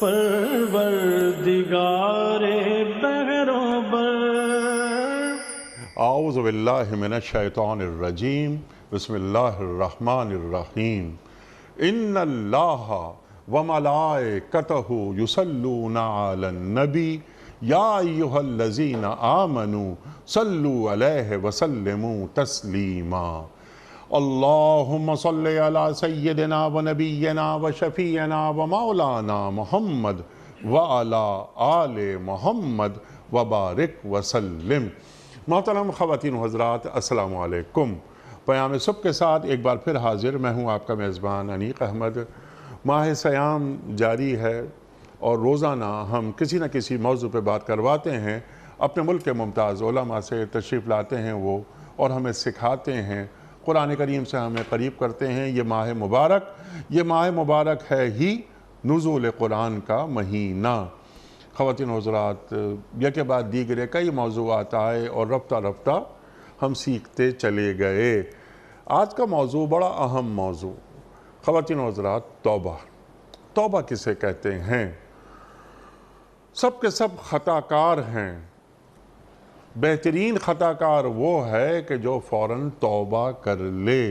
پروردگار بہروں بر۔ اعوذ باللہ من الشیطان الرجیم، بسم اللہ الرحمن الرحیم۔ ان اللہ وملائکتہ یصلون علی النبی یا ایہا الذین آمنوا صلوا علیہ وسلموا تسلیما۔ اللہم صلی علی سیدنا و نبینا و شفیعنا و مولانا محمد وعلی آل محمد وبارک وسلم۔ محترم خواتین و حضرات، السلام علیکم۔ پیام صبح کے ساتھ ایک بار پھر حاضر میں ہوں، آپ کا میزبان انیق احمد۔ ماہ سیام جاری ہے اور روزانہ ہم کسی نہ کسی موضوع پہ بات کرواتے ہیں، اپنے ملک کے ممتاز علماء سے تشریف لاتے ہیں وہ، اور ہمیں سکھاتے ہیں، قرآن کریم سے ہمیں قریب کرتے ہیں۔ یہ ماہ مبارک ہے ہی نزول قرآن کا مہینہ۔ خواتین و حضرات، یکے بعد دیگرے کئی موضوعات آئے اور رفتہ رفتہ ہم سیکھتے چلے گئے۔ آج کا موضوع بڑا اہم موضوع، خواتین و حضرات، توبہ۔ توبہ کسے کہتے ہیں؟ سب کے سب خطا کار ہیں۔ بہترین خطا کار وہ ہے کہ جو فوراً توبہ کر لے۔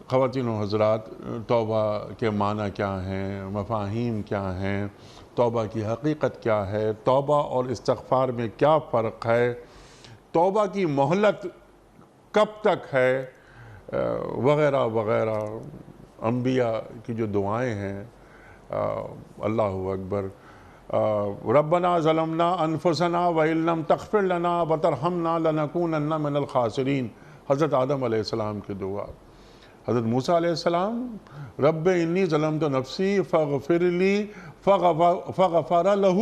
خواتین و حضرات، توبہ کے معنی کیا ہیں، مفاہیم کیا ہیں، توبہ کی حقیقت کیا ہے، توبہ اور استغفار میں کیا فرق ہے، توبہ کی مہلت کب تک ہے، وغیرہ وغیرہ۔ انبیاء کی جو دعائیں ہیں، اللہ اکبر، ربنا ظلمنا انفسنا وإن لم تغفر لنا وترحمنا لنکونن من الخاسرین، حضرت آدم علیہ السلام کی دعا۔ حضرت موسیٰ علیہ السلام، رب انی ظلمت نفسی فاغفر لی فغفر لہ۔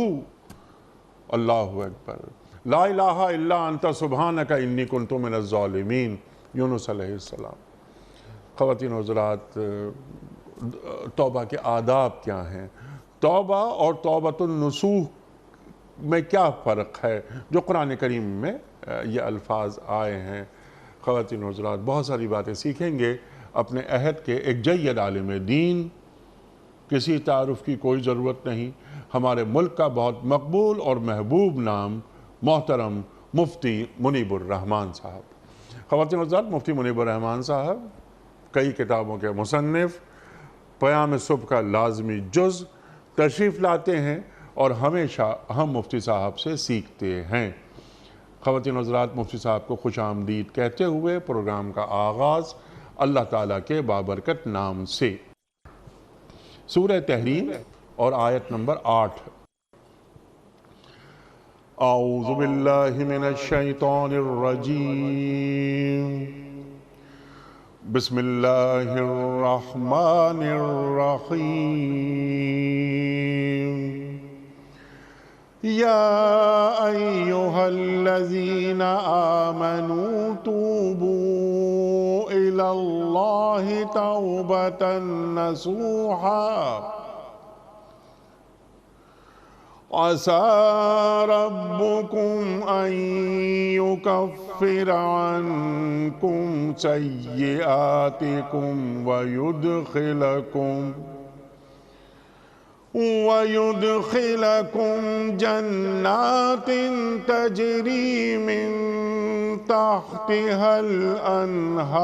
اللہ اکبر، لا الہ الا انت سبحانک انی کنت من الظالمین، یونس علیہ السلام۔ خواتین و حضرات، توبہ کے آداب کیا ہیں؟ توبہ اور توبۃ النصوح میں کیا فرق ہے جو قرآن کریم میں یہ الفاظ آئے ہیں؟ خواتین و حضرات، بہت ساری باتیں سیکھیں گے اپنے عہد کے ایک جید عالم دین۔ کسی تعارف کی کوئی ضرورت نہیں، ہمارے ملک کا بہت مقبول اور محبوب نام محترم مفتی منیب الرحمان صاحب۔ خواتین و حضرات، مفتی منیب الرحمان صاحب کئی کتابوں کے مصنف، پیام صبح کا لازمی جز، تشریف لاتے ہیں اور ہمیشہ ہم مفتی صاحب سے سیکھتے ہیں۔ خواتین و حضرات، مفتی صاحب کو خوش آمدید کہتے ہوئے پروگرام کا آغاز اللہ تعالیٰ کے بابرکت نام سے۔ سورہ تحریم اور آیت نمبر 8۔ اعوذ باللہ من الشیطان الرجیم، بسم اللہ الرحمن الرحیم۔ یا ایہا الذین آمنوا توبوا الی اللہ توبۃ نصوحا، عسى ربكم أن يكفر عنكم سيئاتكم ويدخلكم جنات تجري من تحتها الأنهار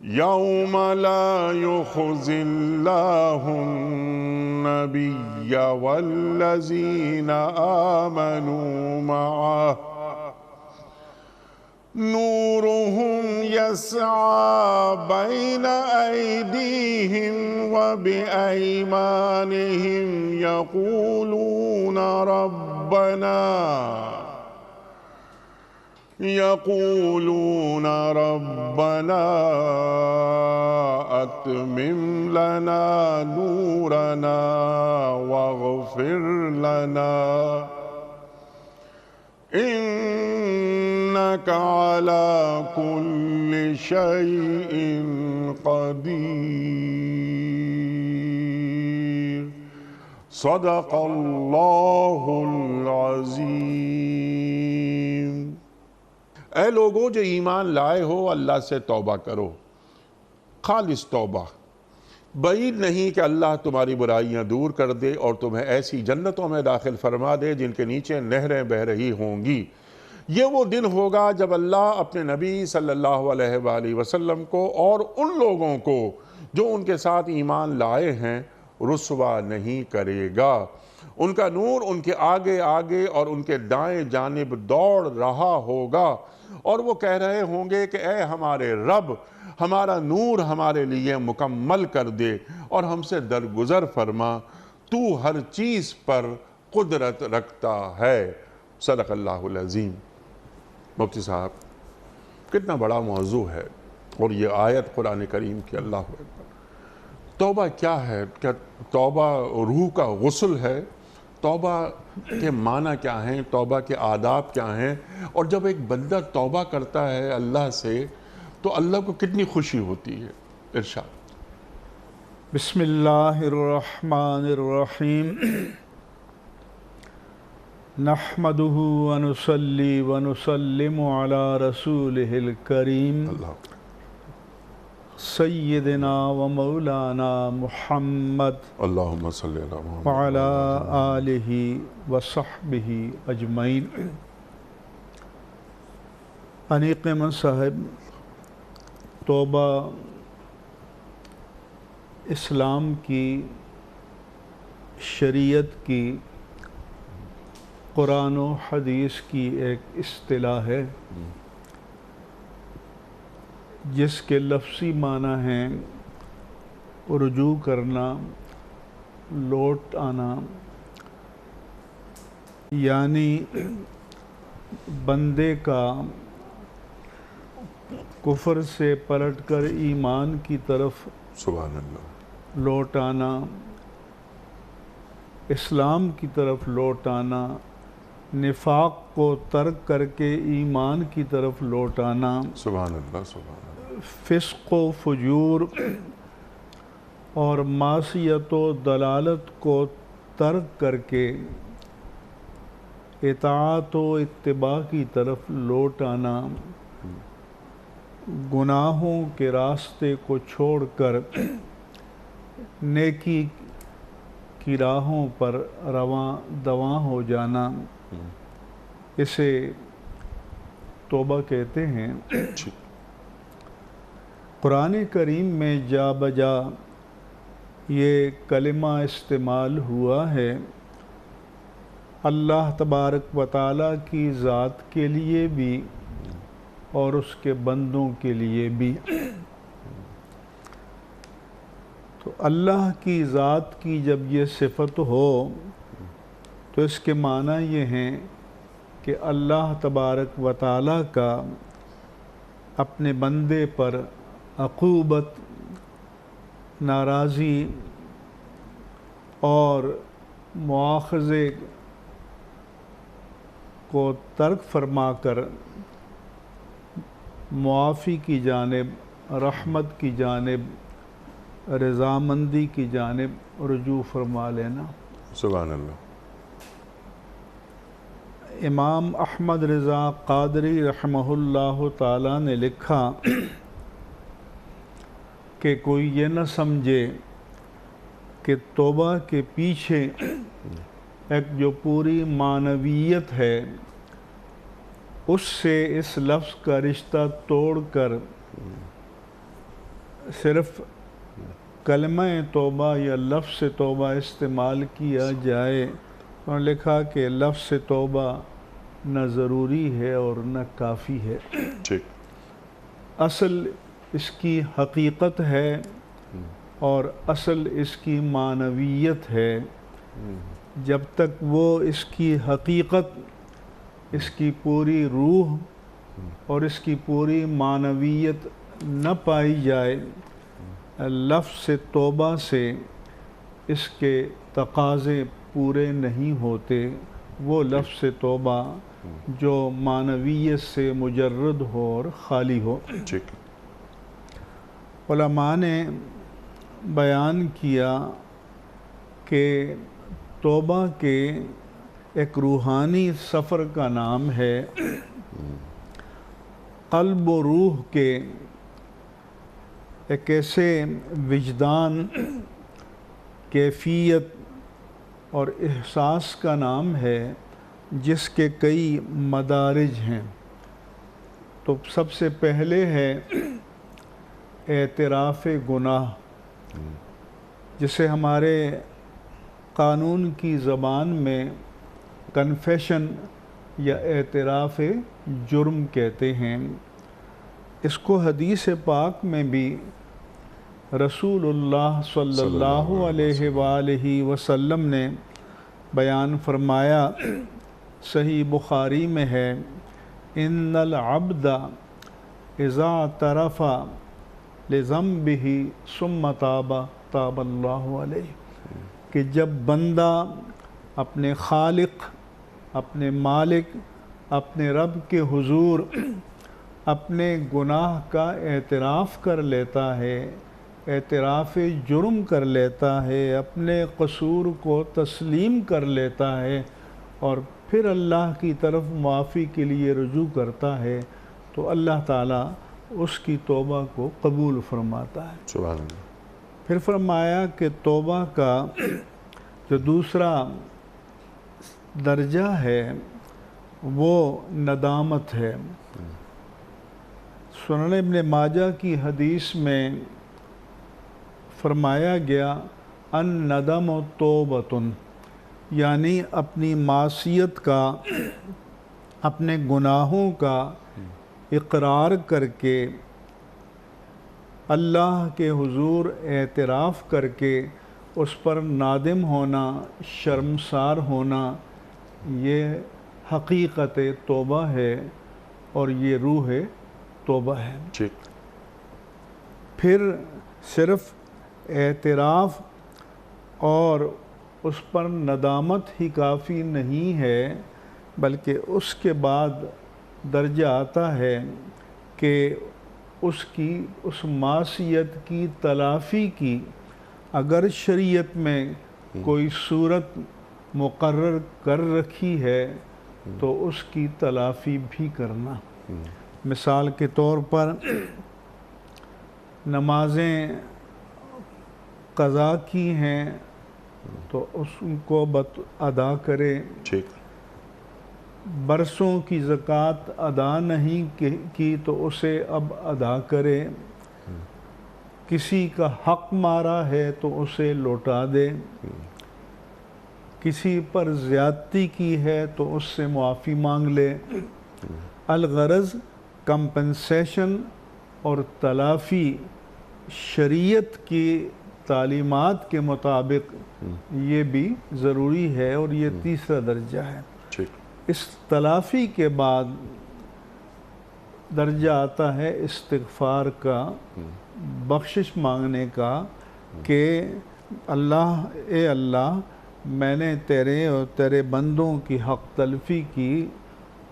يوم لا يخزي الله النبي والذين آمنوا معه نورهم يسعى بين أيديهم وبأيمانهم يقولون ربنا أتمم لنا نورنا واغفر لنا إنك على كل شيء قدير۔ صدق اللہ العظیم۔ اے لوگو جو ایمان لائے ہو، اللہ سے توبہ کرو، خالص توبہ، بعید نہیں کہ اللہ تمہاری برائیاں دور کر دے اور تمہیں ایسی جنتوں میں داخل فرما دے جن کے نیچے نہریں بہہ رہی ہوں گی۔ یہ وہ دن ہوگا جب اللہ اپنے نبی صلی اللہ علیہ وآلہ وسلم کو اور ان لوگوں کو جو ان کے ساتھ ایمان لائے ہیں رسوا نہیں کرے گا۔ ان کا نور ان کے آگے آگے اور ان کے دائیں جانب دوڑ رہا ہوگا، اور وہ کہہ رہے ہوں گے کہ اے ہمارے رب، ہمارا نور ہمارے لیے مکمل کر دے اور ہم سے درگزر فرما، تو ہر چیز پر قدرت رکھتا ہے۔ صدق اللہ العظیم۔ مفتی صاحب، کتنا بڑا موضوع ہے، اور یہ آیت قرآن کریم کی، اللہ اکبر۔ توبہ کیا ہے؟ کیا توبہ روح کا غسل ہے؟ توبہ کے معنی کیا ہیں؟ توبہ کے آداب کیا ہیں؟ اور جب ایک بندہ توبہ کرتا ہے اللہ سے تو اللہ کو کتنی خوشی ہوتی ہے؟ ارشاد۔ بسم اللہ الرحمن الرحیم۔ نحمدہ ونصلی ونسلم علی رسولہ الکریم اللہ سیدنا و مولانا محمد اللہم صلی اللہ محمد وعلی آلہ وصحبہ اجمعین۔ انیق احمد صاحب، توبہ اسلام کی، شریعت کی، قرآن و حدیث کی ایک اصطلاح ہے جس کے لفظی معنی ہیں رجوع کرنا، لوٹ آنا، یعنی بندے کا کفر سے پلٹ کر ایمان کی طرف سبحان اللہ، لوٹ آنا، اسلام کی طرف لوٹ آنا، نفاق کو ترک کر کے ایمان کی طرف لوٹ آنا، سبحان اللہ، سبحان اللہ، فسق و فجور اور معصیت و دلالت کو ترک کر کے اطاعت و اتباع کی طرف لوٹ آنا، گناہوں کے راستے کو چھوڑ کر نیکی کی راہوں پر رواں دواں ہو جانا، اسے توبہ کہتے ہیں۔ قرآن کریم میں جا بجا یہ کلمہ استعمال ہوا ہے اللہ تبارک و تعالیٰ کی ذات کے لیے بھی اور اس کے بندوں کے لیے بھی۔ تو اللہ کی ذات کی جب یہ صفت ہو تو اس کے معنی یہ ہیں کہ اللہ تبارک و تعالیٰ کا اپنے بندے پر عقوبت، ناراضی اور مواخذے کو ترک فرما کر معافی کی جانب، رحمت کی جانب، رضامندی کی جانب رجوع فرما لینا۔ سبحان اللہ۔ امام احمد رضا قادری رحمہ اللہ تعالیٰ نے لکھا کہ کوئی یہ نہ سمجھے کہ توبہ کے پیچھے ایک جو پوری معنویت ہے اس سے اس لفظ کا رشتہ توڑ کر صرف کلمہ توبہ یا لفظ توبہ استعمال کیا جائے۔ انہوں نے لکھا کہ لفظ توبہ نہ ضروری ہے اور نہ کافی ہے، اصل اس کی حقیقت ہے اور اصل اس کی معنویت ہے۔ جب تک وہ اس کی حقیقت، اس کی پوری روح اور اس کی پوری معنویت نہ پائی جائے، لفظ توبہ سے اس کے تقاضے پورے نہیں ہوتے۔ وہ لفظ توبہ جو معنویت سے مجرد ہو اور خالی ہو۔ علماء نے بیان کیا کہ توبہ کے ایک روحانی سفر کا نام ہے، قلب و روح کے ایک ایسے وجدان، کیفیت اور احساس کا نام ہے جس کے کئی مدارج ہیں۔ تو سب سے پہلے ہے اعتراف گناہ، جسے ہمارے قانون کی زبان میں کنفیشن یا اعتراف جرم کہتے ہیں۔ اس کو حدیث پاک میں بھی رسول اللہ صلی اللہ علیہ وآلہ وسلم نے بیان فرمایا، صحیح بخاری میں ہے، ان العبد اذا اعترف لذنبہ ثم تاب تاب اللہ علیہ، کہ جب بندہ اپنے خالق، اپنے مالک، اپنے رب کے حضور اپنے گناہ کا اعتراف کر لیتا ہے، اعتراف جرم کر لیتا ہے، اپنے قصور کو تسلیم کر لیتا ہے اور پھر اللہ کی طرف معافی کے لیے رجوع کرتا ہے، تو اللہ تعالیٰ اس کی توبہ کو قبول فرماتا ہے۔ سبحان اللہ۔ پھر فرمایا کہ توبہ کا جو دوسرا درجہ ہے وہ ندامت ہے۔ سنن ابن ماجہ کی حدیث میں فرمایا گیا، ان ندم و توبتن، یعنی اپنی معصیت کا، اپنے گناہوں کا اقرار کر کے اللہ کے حضور اعتراف کر کے اس پر نادم ہونا، شرمسار ہونا، یہ حقیقت توبہ ہے اور یہ روح توبہ ہے۔ ٹھیک۔ پھر صرف اعتراف اور اس پر ندامت ہی کافی نہیں ہے، بلکہ اس کے بعد درجہ آتا ہے کہ اس معصیت کی تلافی کی اگر شریعت میں کوئی صورت مقرر کر رکھی ہے تو اس کی تلافی بھی کرنا۔ مثال کے طور پر نمازیں قضا کی ہیں تو اس کو ادا کرے، ٹھیک۔ برسوں کی زکوٰۃ ادا نہیں کی تو اسے اب ادا کرے، کسی کا حق مارا ہے تو اسے لوٹا دے، کسی پر زیادتی کی ہے تو اس سے معافی مانگ لے۔ الغرض کمپنسیشن اور تلافی شریعت کی تعلیمات کے مطابق یہ بھی ضروری ہے، اور یہ تیسرا درجہ ہے۔ اس تلافی کے بعد درجہ آتا ہے استغفار کا، بخشش مانگنے کا، کہ اے اللہ میں نے تیرے اور تیرے بندوں کی حق تلفی کی،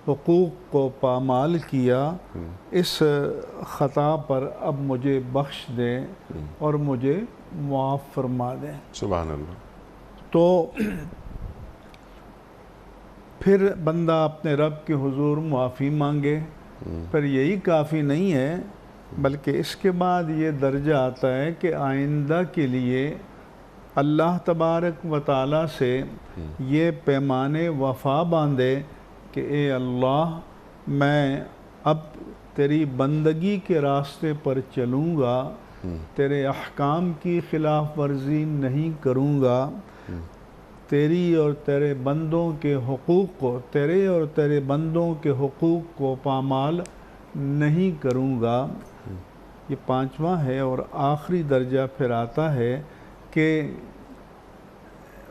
حقوق کو پامال کیا، اس خطا پر اب مجھے بخش دے اور مجھے معاف فرما دے۔ سبحان اللہ۔ تو پھر بندہ اپنے رب کے حضور معافی مانگے، پر یہی کافی نہیں ہے، بلکہ اس کے بعد یہ درجہ آتا ہے کہ آئندہ کے لیے اللہ تبارک و تعالیٰ سے یہ پیمانے وفا باندھے کہ اے اللہ میں اب تیری بندگی کے راستے پر چلوں گا، تیرے احکام کی خلاف ورزی نہیں کروں گا، تیری اور تیرے بندوں کے حقوق کو، تیرے اور تیرے بندوں کے حقوق کو پامال نہیں کروں گا۔ یہ پانچواں ہے، اور آخری درجہ پھر آتا ہے کہ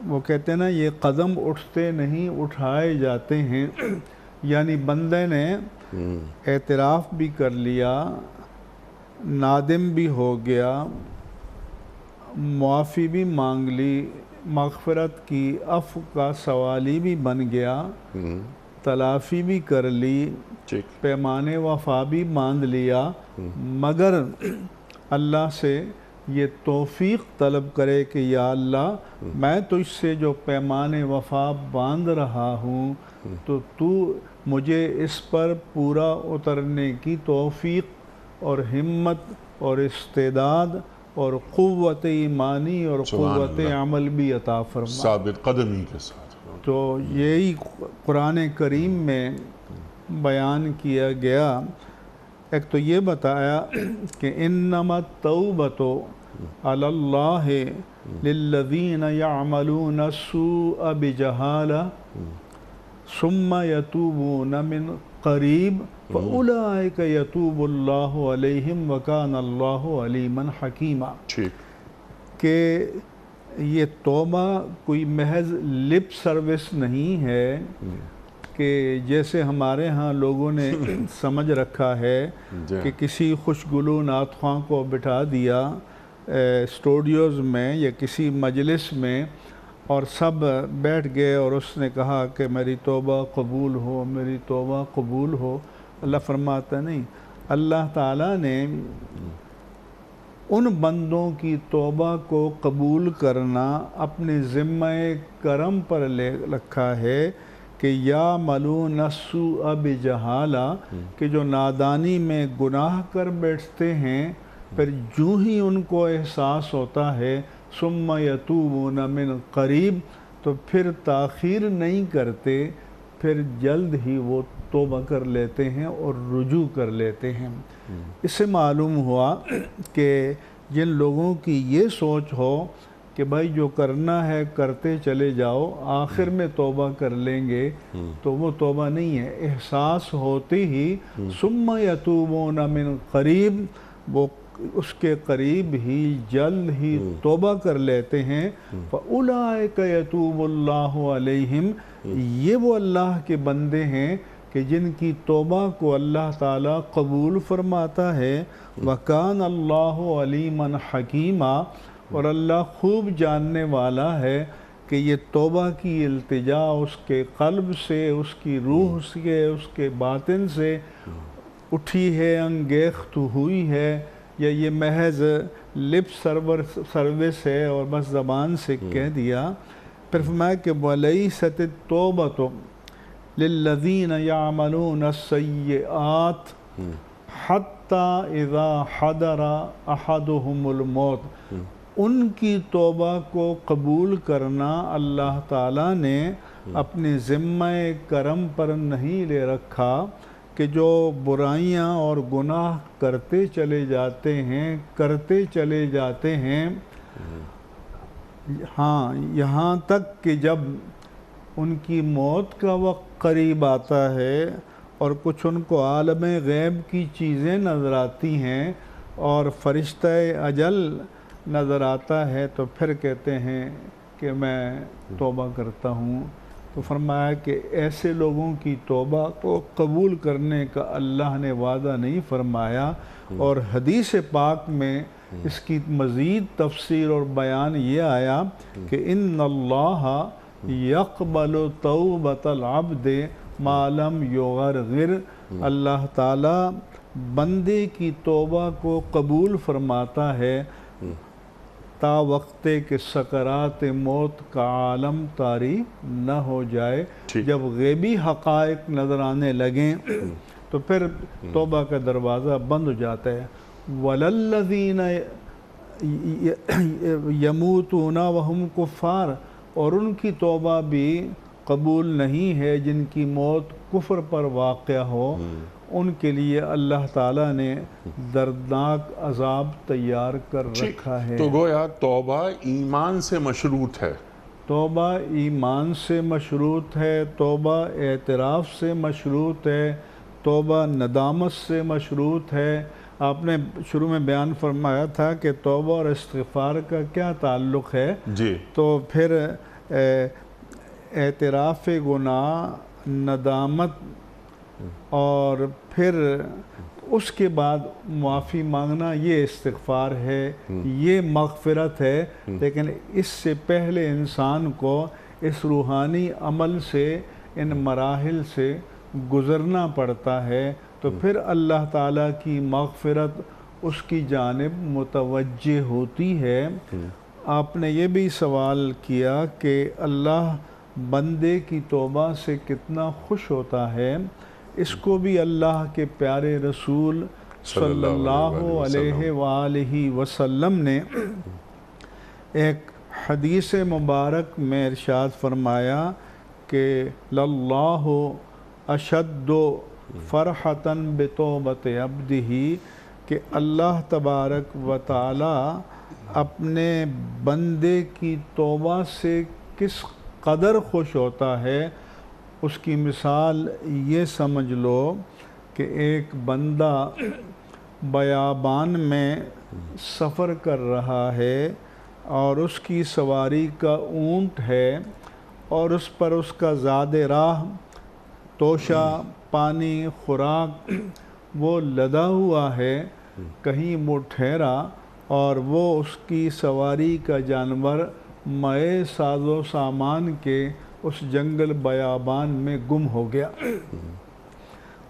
وہ کہتے ہیں نا، یہ قدم اٹھتے نہیں اٹھائے جاتے ہیں، یعنی بندے نے اعتراف بھی کر لیا، نادم بھی ہو گیا، معافی بھی مانگ لی، مغفرت کی، عفو کا سوالی بھی بن گیا، تلافی بھی کر لی، پیمانے وفا بھی باندھ لیا، مگر اللہ سے یہ توفیق طلب کرے کہ یا اللہ میں تجھ سے جو پیمانے وفا باندھ رہا ہوں تو تو مجھے اس پر پورا اترنے کی توفیق اور ہمت اور استعداد اور قوت ایمانی اور قوت عمل بھی عطا فرما، ثابت قدمی کے ساتھ۔ تو یہی قرآن کریم میں بیان کیا گیا۔ ایک تو یہ بتایا کہ انما التوبۃ علی اللہ للذین یعملون السوء بجہالہ ثم یتوبون من قریب فاولئک یتوب اللہ علیہم وکان اللہ علیما حکیما۔ کہ یہ توبہ کوئی محض لپ سروس نہیں ہے کہ جیسے ہمارے ہاں لوگوں نے سمجھ رکھا ہے کہ کسی خوشگلو نعت خواں کو بٹھا دیا اسٹوڈیوز میں یا کسی مجلس میں اور سب بیٹھ گئے اور اس نے کہا کہ میری توبہ قبول ہو، میری توبہ قبول ہو۔ اللہ فرماتا نہیں، اللہ تعالیٰ نے ان بندوں کی توبہ کو قبول کرنا اپنے ذمہ کرم پر لے رکھا ہے کہ یعملون السوء بجہالہ، کہ جو نادانی میں گناہ کر بیٹھتے ہیں پھر جو ہی ان کو احساس ہوتا ہے ثم یتوبون من قریب، تو پھر تاخیر نہیں کرتے، پھر جلد ہی وہ توبہ کر لیتے ہیں اور رجوع کر لیتے ہیں۔ اس سے معلوم ہوا کہ جن لوگوں کی یہ سوچ ہو کہ بھائی جو کرنا ہے کرتے چلے جاؤ، آخر میں توبہ کر لیں گے، تو وہ توبہ نہیں ہے۔ احساس ہوتے ہی ثم یتوبون من قریب، وہ اس کے قریب ہی جلد ہی توبہ کر لیتے ہیں۔ فَأُولَئِكَ يَتُوبُ اللَّهُ عَلَيْهِمْ، یہ وہ اللہ کے بندے ہیں کہ جن کی توبہ کو اللہ تعالیٰ قبول فرماتا ہے۔ وَكَانَ اللَّهُ عَلِيمًا حَكِيمًا، اور اللہ خوب جاننے والا ہے کہ یہ توبہ کی التجا اس کے قلب سے، اس کی روح سے، اس کے باطن سے اٹھی ہے، انگیخت ہوئی ہے، یا یہ محض لپ سروس ہے اور بس زبان سے کہہ دیا۔ پھر فرمایا کہ وَلَيْسَتِ التَّوْبَةُ لِلَّذِينَ يَعْمَلُونَ السَّيِّئَاتِ حَتَّى إِذَا حَضَرَ أَحَدُهُمُ الْمَوْتُ، ان کی توبہ کو قبول کرنا اللہ تعالیٰ نے اپنے ذمہ کرم پر نہیں لے رکھا کہ جو برائیاں اور گناہ کرتے چلے جاتے ہیں ہاں، یہاں تک کہ جب ان کی موت کا وقت قریب آتا ہے اور کچھ ان کو عالم غیب کی چیزیں نظر آتی ہیں اور فرشتہ اجل نظر آتا ہے، تو پھر کہتے ہیں کہ میں توبہ کرتا ہوں۔ تو فرمایا کہ ایسے لوگوں کی توبہ کو قبول کرنے کا اللہ نے وعدہ نہیں فرمایا، اور حدیث پاک میں اس کی مزید تفسیر اور بیان یہ آیا کہ ان اللہ یقبل توبۃ العبد ما لم یغرغر، اللہ تعالیٰ بندے کی توبہ کو قبول فرماتا ہے تا وقتے کہ سکرات موت کا عالم طاری نہ ہو جائے۔ جب غیبی حقائق نظر آنے لگیں تو پھر توبہ کا دروازہ بند ہو جاتا ہے۔ وَلَلَّذِينَ يَمُوتُونَ وَهُمْ كُفَّارٌ، اور ان کی توبہ بھی قبول نہیں ہے جن کی موت کفر پر واقع ہو، ان کے لیے اللہ تعالیٰ نے دردناک عذاب تیار کر رکھا ہے۔ تو گویا توبہ ایمان سے مشروط ہے، توبہ ایمان سے مشروط ہے، توبہ اعتراف سے مشروط ہے، توبہ ندامت سے مشروط ہے۔ آپ نے شروع میں بیان فرمایا تھا کہ توبہ اور استغفار کا کیا تعلق ہے، جی تو پھر اعتراف گناہ، ندامت، اور پھر اس کے بعد معافی مانگنا، یہ استغفار ہے، یہ مغفرت ہے۔ لیکن اس سے پہلے انسان کو اس روحانی عمل سے، ان مراحل سے گزرنا پڑتا ہے، تو پھر اللہ تعالیٰ کی مغفرت اس کی جانب متوجہ ہوتی ہے۔ آپ نے یہ بھی سوال کیا کہ اللہ بندے کی توبہ سے کتنا خوش ہوتا ہے۔ اس کو بھی اللہ کے پیارے رسول صلی اللہ علیہ وآلہ وسلم نے ایک حدیث مبارک میں ارشاد فرمایا کہ للہ اشد فرحتاً بتوبت عبدہ، کہ اللہ تبارک و تعالی اپنے بندے کی توبہ سے کس قدر خوش ہوتا ہے، اس کی مثال یہ سمجھ لو کہ ایک بندہ بیابان میں سفر کر رہا ہے اور اس کی سواری کا اونٹ ہے اور اس پر اس کا زاد راہ، توشہ، پانی، خوراک وہ لدا ہوا ہے، کہیں وہ ٹھہرا اور وہ اس کی سواری کا جانور مئے ساز و سامان کے اس جنگل بیابان میں گم ہو گیا۔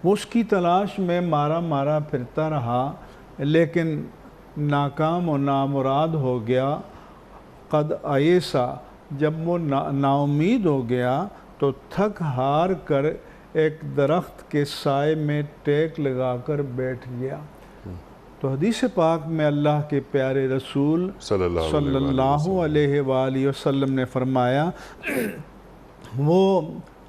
وہ اس کی تلاش میں مارا پھرتا رہا لیکن ناکام و نامراد ہو گیا۔ قد ایسا، جب وہ نا امید ہو گیا تو تھک ہار کر ایک درخت کے سائے میں ٹیک لگا کر بیٹھ گیا۔ تو حدیث پاک میں اللہ کے پیارے رسول صلی اللہ علیہ وآلہ وسلم نے فرمایا، وہ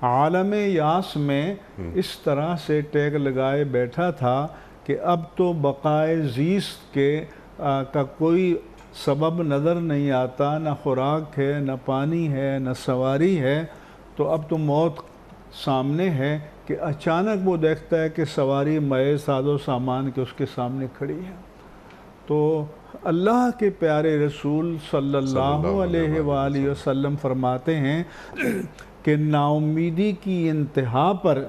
عالم یاس میں اس طرح سے ٹیک لگائے بیٹھا تھا کہ اب تو بقائے زیست کا کوئی سبب نظر نہیں آتا، نہ خوراک ہے، نہ پانی ہے، نہ سواری ہے، تو اب تو موت سامنے ہے کہ اچانک وہ دیکھتا ہے کہ سواری مئے ساز و سامان کے اس کے سامنے کھڑی ہے۔ تو اللہ کے پیارے رسول صلی اللہ علیہ وآلہ وسلم فرماتے ہیں کہ نا امیدی کی انتہا پر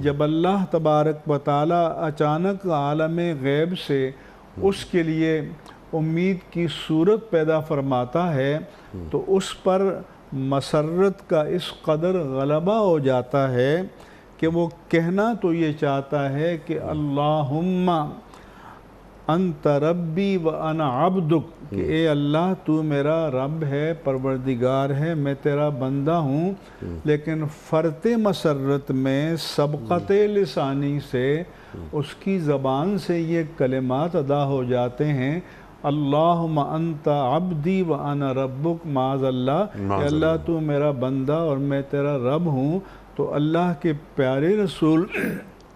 جب اللہ تبارک و تعالی اچانک عالم غیب سے اس کے لیے امید کی صورت پیدا فرماتا ہے تو اس پر مسرت کا اس قدر غلبہ ہو جاتا ہے کہ وہ کہنا تو یہ چاہتا ہے کہ اللہم انت ربی و انا عبدک، کہ اے اللہ تو میرا رب ہے، پروردگار ہے، میں تیرا بندہ ہوں، لیکن فرط مسرت میں سبقت لسانی سے اس کی زبان سے یہ کلمات ادا ہو جاتے ہیں، اللہم انت عبدی و انا ربک، معاذ اللہ، کہ اللہ تو میرا بندہ اور میں تیرا رب ہوں۔ تو اللہ کے پیارے رسول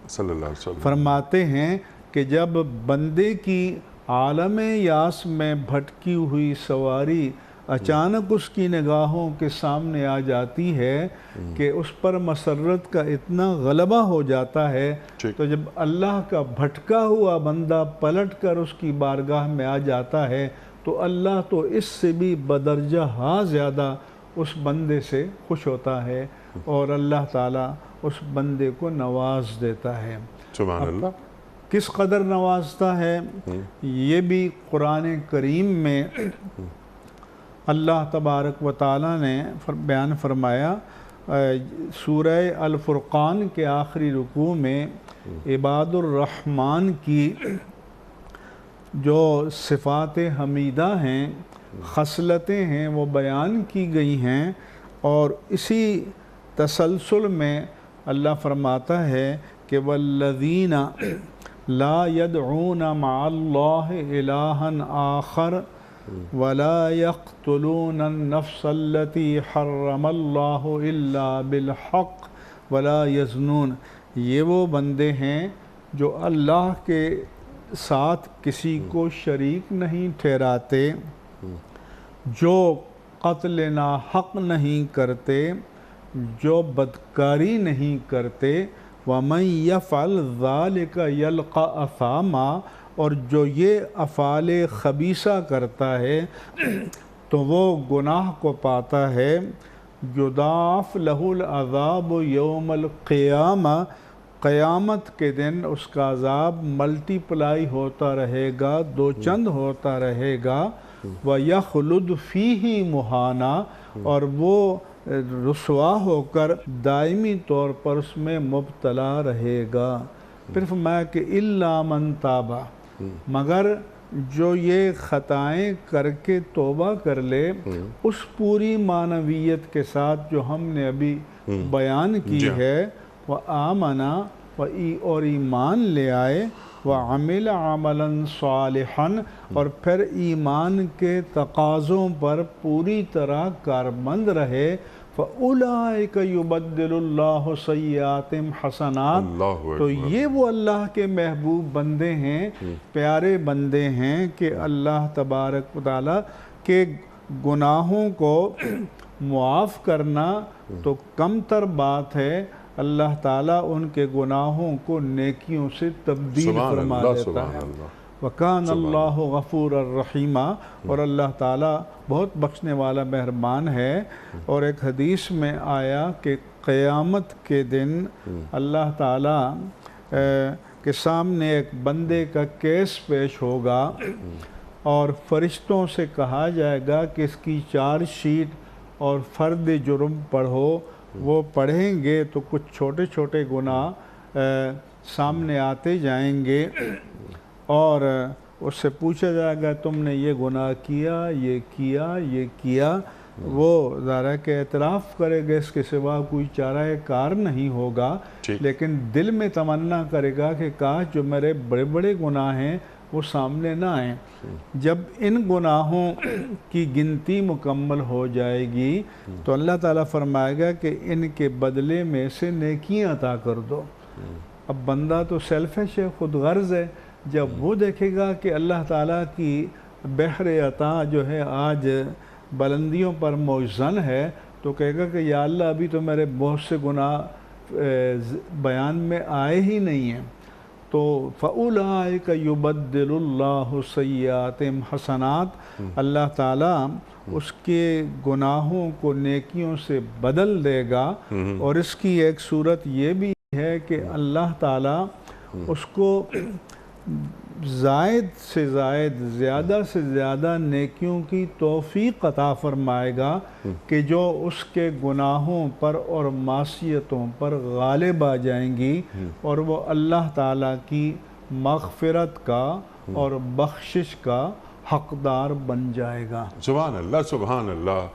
صلی اللہ علیہ وسلم فرماتے ہیں کہ جب بندے کی عالم یاس میں بھٹکی ہوئی سواری اچانک اس کی نگاہوں کے سامنے آ جاتی ہے کہ اس پر مسرت کا اتنا غلبہ ہو جاتا ہے، تو جب اللہ کا بھٹکا ہوا بندہ پلٹ کر اس کی بارگاہ میں آ جاتا ہے تو اللہ تو اس سے بھی بدرجہ ہاں زیادہ اس بندے سے خوش ہوتا ہے اور اللہ تعالیٰ اس بندے کو نواز دیتا ہے۔ سبحان اللہ۔ کس قدر نوازتا ہے یہ بھی قرآن کریم میں اللہ تبارک و تعالیٰ نے بیان فرمایا۔ سورہ الفرقان کے آخری رکوع میں عباد الرحمن کی جو صفات حمیدہ ہیں، خصلتیں ہیں، وہ بیان کی گئی ہیں، اور اسی تسلسل میں اللہ فرماتا ہے کہ والذین لا يدعون مع اللہ الہا آخر ولا يقتلون النفس التي حرم اللہ الا بالحق ولا يزنون، یہ وہ بندے ہیں جو اللہ کے ساتھ کسی کو شریک نہیں ٹھہراتے، جو قتل ناحق نہیں کرتے، جو بدکاری نہیں کرتے، وَمَنْ يَفْعَلْ ذَلِكَ يَلْقَ أَثَامًا، اور جو یہ افعال خبیثہ کرتا ہے تو وہ گناہ کو پاتا ہے، یُضَاعَفْ لَهُ الْعَذَابُ يَوْمَ الْقِيَامَةِ، قیامت کے دن اس کا عذاب ملٹی پلائی ہوتا رہے گا، دو چند ہوتا رہے گا، وَيَخْلُدْ فِيهِ مُهَانًا، اور وہ رسوا ہو کر دائمی طور پر اس میں مبتلا رہے گا۔ پھر فرمایا کہ إِلَّا مَن تَابَ، مگر جو یہ خطائیں کر کے توبہ کر لے اس پوری معنویت کے ساتھ جو ہم نے ابھی بیان کی ہے، وَآمَنَ، اور ایمان لے آئے، وعمل عملا صالحا، اور پھر ایمان کے تقاضوں پر پوری طرح کاربند رہے، فَأُولَئِكَ يُبَدِّلُ اللَّهُ سَيِّئَاتِهِمْ حَسَنَاتٍ، اللہ تو اکبر، یہ وہ اللہ کے محبوب بندے ہیں، پیارے بندے ہیں کہ اللہ تبارک و تعالیٰ کے گناہوں کو معاف کرنا تو کم تر بات ہے، اللہ تعالیٰ ان کے گناہوں کو نیکیوں سے تبدیل سبحان فرما اللہ، دیتا سبحان ہے۔ اللہ، وَكَانَ سبحان اللَّهُ غَفُورًا رَحِيمًا، اور اللہ تعالیٰ بہت بخشنے والا مہربان ہے۔ اور ایک حدیث میں آیا کہ قیامت کے دن اللہ تعالیٰ کے سامنے ایک بندے کا کیس پیش ہوگا، اور فرشتوں سے کہا جائے گا کہ اس کی چارج شیٹ اور فرد جرم پڑھو۔ وہ پڑھیں گے تو کچھ چھوٹے چھوٹے گناہ سامنے آتے جائیں گے، اور اس سے پوچھا جائے گا تم نے یہ گناہ کیا، یہ کیا، یہ کیا۔ وہ ذرا کہ اعتراف کرے گا، اس کے سوا کوئی چارہ کار نہیں ہوگا، لیکن دل میں تمنا کرے گا کہ کاش جو میرے بڑے بڑے گناہ ہیں وہ سامنے نہ آئیں۔ جب ان گناہوں کی گنتی مکمل ہو جائے گی تو اللہ تعالیٰ فرمائے گا کہ ان کے بدلے میں سے نیکیاں عطا کر دو۔ اب بندہ تو سیلفش ہے، خود غرض ہے، جب وہ دیکھے گا کہ اللہ تعالیٰ کی بحر عطا جو ہے آج بلندیوں پر موزن ہے، تو کہے گا کہ یا اللہ ابھی تو میرے بہت سے گناہ بیان میں آئے ہی نہیں ہیں۔ تو فَأُولَئِكَ يُبَدِّلُ اللَّهُ سَيِّئَاتِهِمْ حَسَنَاتٍ، اللہ تعالیٰ اس کے گناہوں کو نیکیوں سے بدل دے گا۔ اور اس کی ایک صورت یہ بھی ہے کہ اللہ تعالیٰ اس کو زائد سے زائد، زیادہ سے زیادہ نیکیوں کی توفیق عطا فرمائے گا کہ جو اس کے گناہوں پر اور معصیتوں پر غالب آ جائیں گی، اور وہ اللہ تعالیٰ کی مغفرت کا اور بخشش کا حقدار بن جائے گا۔ سبحان اللہ، سبحان اللہ۔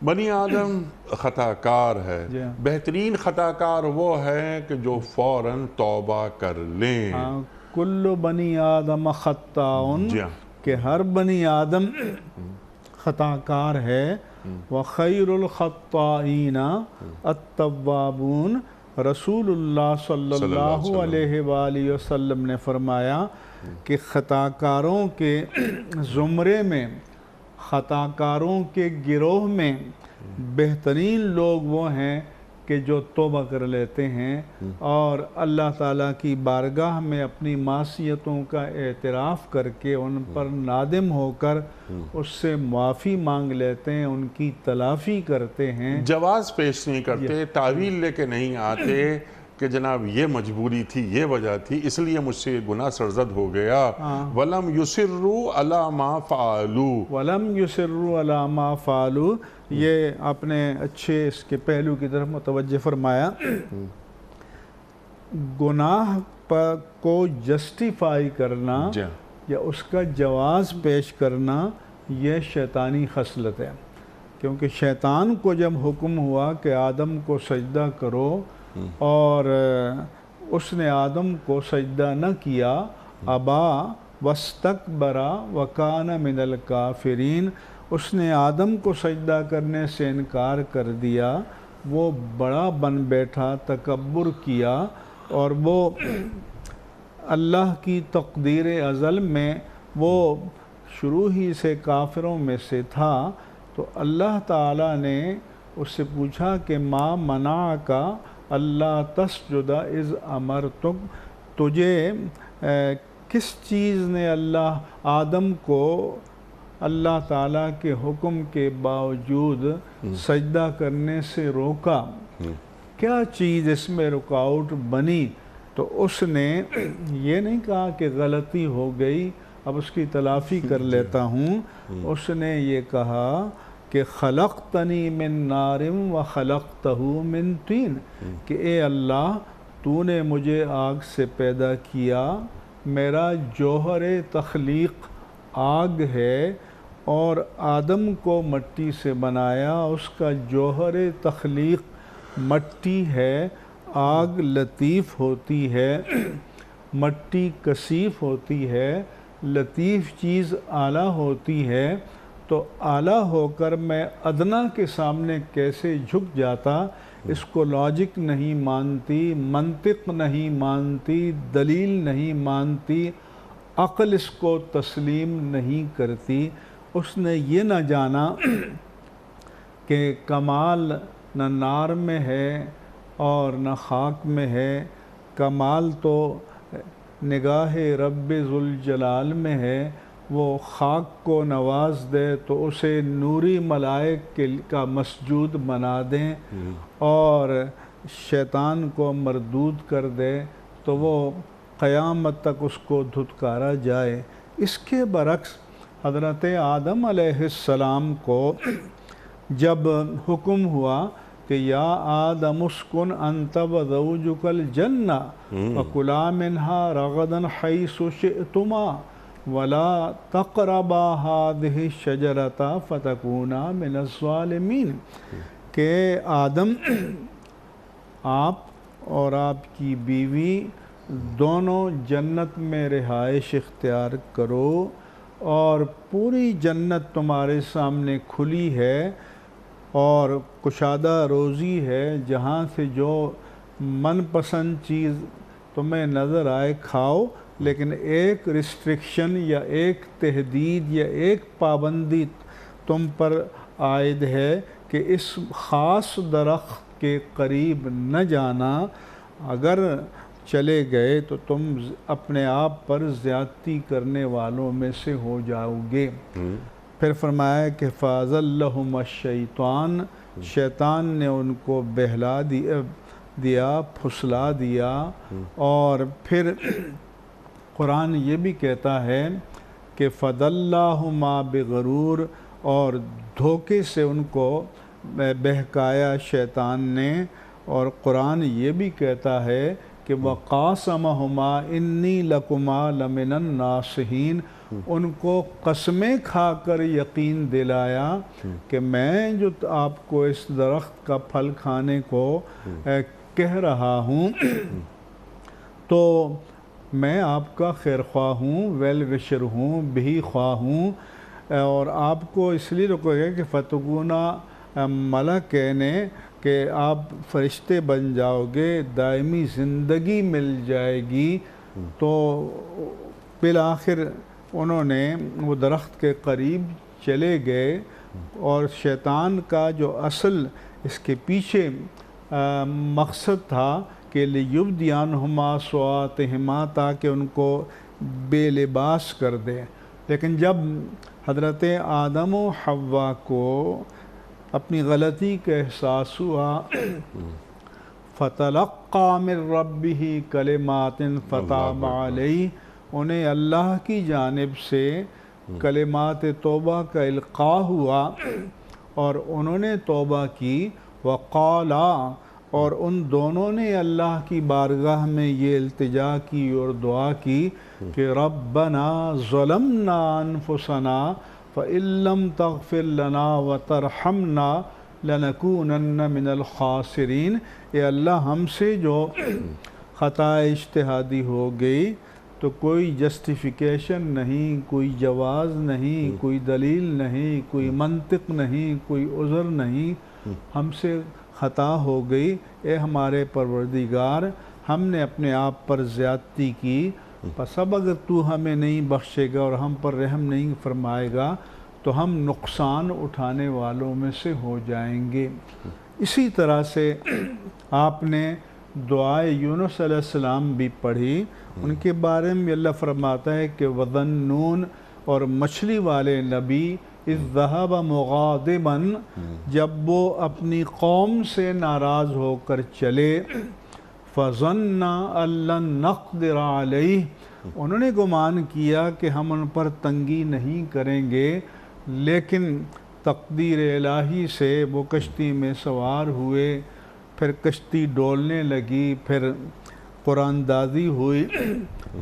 بنی آدم خطا کار ہے، بہترین خطا کار وہ ہے کہ جو فوراً توبہ کر لیں۔ کل بنی آدم خطاؤن، کہ ہر بنی آدم خطا کار ہے۔ وخیر الخطائین التوابون، رسول اللہ صلی اللہ علیہ وآلہ وسلم نے فرمایا کہ خطا کاروں کے زمرے میں، خطا کاروں کے گروہ میں بہترین لوگ وہ ہیں کہ جو توبہ کر لیتے ہیں اور اللہ تعالیٰ کی بارگاہ میں اپنی معصیتوں کا اعتراف کر کے ان پر نادم ہو کر اس سے معافی مانگ لیتے ہیں، ان کی تلافی کرتے ہیں، جواز پیش نہیں کرتے، تعویل لے کے نہیں آتے کہ جناب یہ مجبوری تھی، یہ وجہ تھی، اس لیے مجھ سے گناہ سرزد ہو گیا۔ وَلَمْ يُسِرُّوا عَلَى مَا فَعَلُوا، وَلَمْ يُسِرُّوا عَلَى مَا فَعَلُوا، یہ آپ نے اچھے اس کے پہلو کی طرف متوجہ فرمایا۔ گناہ کو جسٹیفائی کرنا یا اس کا جواز پیش کرنا یہ شیطانی خصلت ہے، کیونکہ شیطان کو جب حکم ہوا کہ آدم کو سجدہ کرو اور اس نے آدم کو سجدہ نہ کیا، ابا واستکبر وکان من الکافرین، اس نے آدم کو سجدہ کرنے سے انکار کر دیا، وہ بڑا بن بیٹھا، تکبر کیا، اور وہ اللہ کی تقدیر ازل میں وہ شروع ہی سے کافروں میں سے تھا۔ تو اللہ تعالیٰ نے اس سے پوچھا کہ ما منعک اللہ تسجد اذ امرتک، تجھے کس چیز نے آدم کو اللہ تعالیٰ کے حکم کے باوجود سجدہ کرنے سے روکا؟ کیا چیز اس میں رکاوٹ بنی؟ تو اس نے یہ نہیں کہا کہ غلطی ہو گئی اب اس کی تلافی کر لیتا ہوں، اس نے یہ کہا کہ خلقتنی من نار و خلقتہ من طین، کہ اے اللہ تو نے مجھے آگ سے پیدا کیا، میرا جوہر تخلیق آگ ہے، اور آدم کو مٹی سے بنایا، اس کا جوہر تخلیق مٹی ہے، آگ لطیف ہوتی ہے، مٹی کثیف ہوتی ہے، لطیف چیز اعلیٰ ہوتی ہے، تو اعلیٰ ہو کر میں ادنا کے سامنے کیسے جھک جاتا، اس کو لاجک نہیں مانتی، منطق نہیں مانتی، دلیل نہیں مانتی، عقل اس کو تسلیم نہیں کرتی۔ اس نے یہ نہ جانا کہ کمال نہ نار میں ہے اور نہ خاک میں ہے، کمال تو نگاہ رب ذوالجلال میں ہے۔ وہ خاک کو نواز دے تو اسے نوری ملائک کا مسجود بنا دیں، اور شیطان کو مردود کر دے تو وہ قیامت تک اس کو دھتکارا جائے۔ اس کے برعکس حضرت آدم علیہ السلام کو جب حکم ہوا کہ یا آدم اسکن انت وزوجک الجنہ وکلا منہا رغدا حیث شئتما ولا تقربا هذه الشجرۃ فتکونا من الظالمین، کہ آدم آپ اور آپ کی بیوی دونوں جنت میں رہائش اختیار کرو، اور پوری جنت تمہارے سامنے کھلی ہے اور کشادہ روزی ہے، جہاں سے جو من پسند چیز تمہیں نظر آئے کھاؤ، لیکن ایک ریسٹرکشن یا ایک تحدید یا ایک پابندی تم پر عائد ہے کہ اس خاص درخت کے قریب نہ جانا، اگر چلے گئے تو تم اپنے آپ پر زیادتی کرنے والوں میں سے ہو جاؤ گے۔ پھر فرمایا کہ فَأَزَلَّهُمَا الشَّيْطَانُ، شیطان نے ان کو بہلا دیا، پھسلا دیا، اور پھر قرآن یہ بھی کہتا ہے کہ فَدَلَّاهُمَا بِغَرُورٍ، اور دھوکے سے ان کو بہکایا شیطان نے، اور قرآن یہ بھی کہتا ہے کہ وَقَاسَمَهُمَا إِنِّي لَكُمَا لَمِنَ النَّاصِحِينَ، ان کو قسمیں کھا کر یقین دلایا کہ میں جو آپ کو اس درخت کا پھل کھانے کو کہہ رہا ہوں تو میں آپ کا خیر خواہ ہوں، ویل وشر ہوں، بھی خواہ ہوں، اور آپ کو اس لیے رکو گے کہ فتکونا ملکین، کہ آپ فرشتے بن جاؤ گے، دائمی زندگی مل جائے گی۔ تو بالآخر انہوں نے وہ درخت کے قریب چلے گئے، اور شیطان کا جو اصل اس کے پیچھے مقصد تھا کہ لِيُبْدِيَنْهُمَا سَوْآتِهِمَا، تاکہ ان کو بے لباس کر دے۔ لیکن جب حضرت آدم و حوا کو اپنی غلطی کا احساس ہوا، فَتَلَقَّى مِن رَبِّهِ كَلِمَاتٍ فَتَابَ عَلَيْهِ، انہیں اللہ کی جانب سے کلمات توبہ کا القاء ہوا، اور انہوں نے توبہ کی۔ وَقَالَا، اور ان دونوں نے اللہ کی بارگاہ میں یہ التجا کی اور دعا کی کہ رَبَّنَا ظَلَمْنَا أَنفُسَنَا فَإِن لَّمْ تَغْفِرْ لَنَا وَتَرْحَمْنَا لَنَكُونَنَّ مِنَ الْخَاسِرِينَ، اے اللہ ہم سے جو خطا اجتہادی ہو گئی تو کوئی جسٹیفیکیشن نہیں، کوئی جواز نہیں، کوئی دلیل نہیں، کوئی منطق نہیں، کوئی عذر نہیں، ہم سے خطا ہو گئی، اے ہمارے پروردگار، ہم نے اپنے آپ پر زیادتی کی، پس اب اگر تو ہمیں نہیں بخشے گا اور ہم پر رحم نہیں فرمائے گا تو ہم نقصان اٹھانے والوں میں سے ہو جائیں گے۔ اسی طرح سے آپ نے دعائے یونس علیہ السلام بھی پڑھی، ان کے بارے میں اللہ فرماتا ہے کہ وَذَنُّونَ، اور مچھلی والے نبی، اِذ ذَهَبَ مُغَاضِبًا، جب وہ اپنی قوم سے ناراض ہو کر چلے، فَظَنَّ أَن لَّن نَّقْدِرَ عَلَيْهِ، انہوں نے گمان کیا کہ ہم ان پر تنگی نہیں کریں گے، لیکن تقدیر الہی سے وہ کشتی میں سوار ہوئے، پھر کشتی ڈولنے لگی، پھر قرآن دازی ہوئی،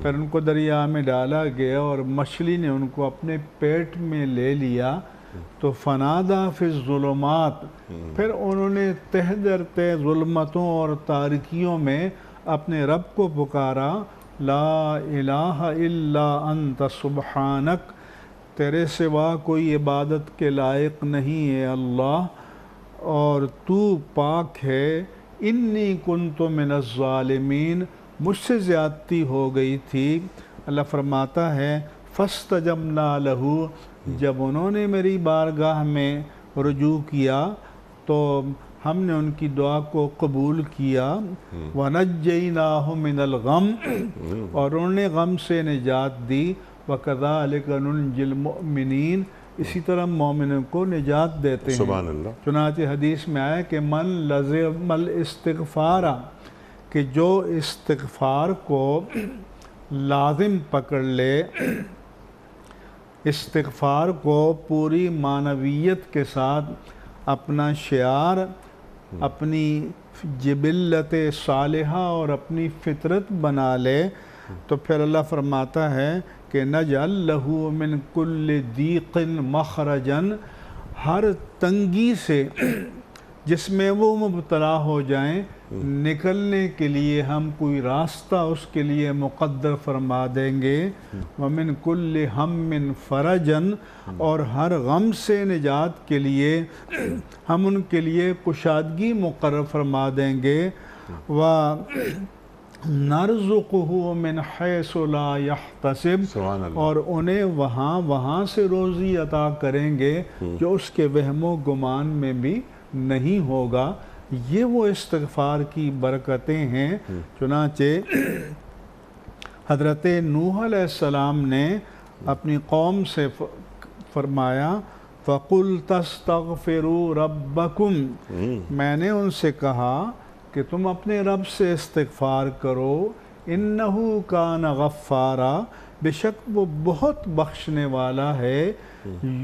پھر ان کو دریا میں ڈالا گیا اور مچھلی نے ان کو اپنے پیٹ میں لے لیا، تو فنادا فی الظلمات، پھر انہوں نے تہ در تہ ظلمتوں اور تاریکیوں میں اپنے رب کو پکارا، لا الہ الا انت سبحانک، تیرے سوا کوئی عبادت کے لائق نہیں ہے اللہ، اور تو پاک ہے، انی کنت من الظالمین، مجھ سے زیادتی ہو گئی تھی۔ اللہ فرماتا ہے فاستجبنا لہ، جب انہوں نے میری بارگاہ میں رجوع کیا تو ہم نے ان کی دعا کو قبول کیا، وَنَجَّيْنَاهُ مِنَ الْغَمِّ، اور انہوں نے غم سے نجات دی، وَكَذَلِكَ نُنْجِي الْمُؤْمِنِينَ، اسی طرح مومنوں کو نجات دیتے ہیں۔ سبحان اللہ۔ چنانچہ حدیث میں آیا کہ من لزم الاستغفار، کہ جو استغفار کو لازم پکڑ لے، استغفار کو پوری معنویت کے ساتھ اپنا شعار، اپنی جبلت صالحہ اور اپنی فطرت بنا لے، تو پھر اللہ فرماتا ہے کہ نجعل لہ من کل ضیق مخرجا، ہر تنگی سے جس میں وہ مبتلا ہو جائیں، نکلنے کے لیے ہم کوئی راستہ اس کے لیے مقدر فرما دیں گے، وَمِن كُلِّ هَمٍّ فَرَجًا، اور ہر غم سے نجات کے لیے ہم ان کے لیے کشادگی مقرر فرما دیں گے، نرزقہ من حیث لا یحتسب، اور انہیں وہاں سے روزی عطا کریں گے جو اس کے وہم و گمان میں بھی نہیں ہوگا۔ یہ وہ استغفار کی برکتیں ہیں۔ چنانچہ حضرت نوح علیہ السلام نے اپنی قوم سے فرمایا فَقُلْ تَسْتَغْفِرُوا رَبَّكُمْ، میں نے ان سے کہا کہ تم اپنے رب سے استغفار کرو، انہو کان غفارا، بے شک وہ بہت بخشنے والا ہے،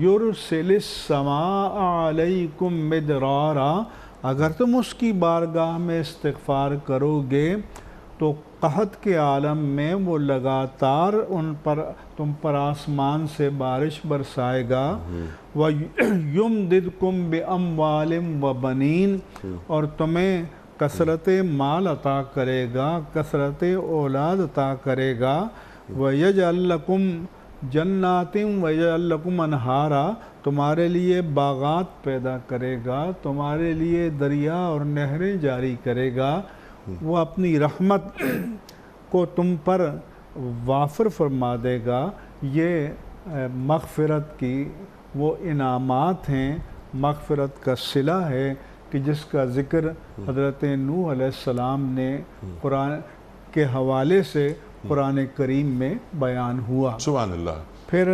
یرسل السماء علیکم مدرارا، اگر تم اس کی بارگاہ میں استغفار کرو گے تو قحط کے عالم میں وہ لگاتار تم پر آسمان سے بارش برسائے گا، وَيُمْدِدْكُمْ بِأَمْوَالٍ وَبَنِينَ، اور تمہیں کثرت مال عطا کرے گا، کثرت اولاد عطا کرے گا، وَيَجْعَلْ لَكُمْ جَنَّاتٍ وَيَجْعَلْ لَكُمْ أَنْهَارًا، تمہارے لیے باغات پیدا کرے گا، تمہارے لیے دریا اور نہریں جاری کرے گا، وہ اپنی رحمت کو تم پر وافر فرما دے گا۔ یہ مغفرت کی وہ انعامات ہیں، مغفرت کا صلہ ہے کہ جس کا ذکر حضرت نوح علیہ السلام نے قرآن کے حوالے سے قرآن کریم میں بیان ہوا۔ سبحان اللہ۔ پھر